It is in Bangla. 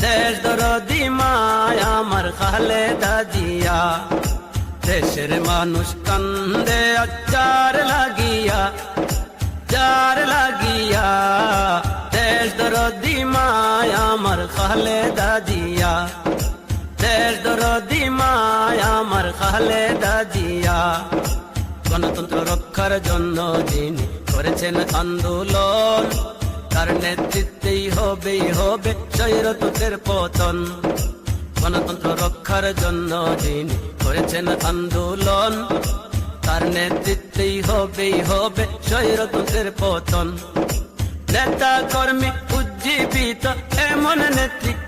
দেশ দরদি মায় আমার খালেদা জিয়া। দেশের মানুষ কান্দে আচার লাগিয়া, যার লাগিয়া। দেশ দরদি মায় আমার খালেদা জিয়া। দেশ দরদি মায় আমার খালেদা জিয়া। গণতন্ত্র রক্ষার জন্য যিনি করেছেন আন্দোলন, তার নেতৃত্বেই হবে স্বৈরতন্ত্রের পতন। গণতন্ত্র রক্ষার জন্য যিনি করেছেন আন্দোলন, তার নেতৃত্বেই হবে স্বৈরতন্ত্রের পতন। নেতা কর্মী উজ্জীবিত এমন নেতৃত্ব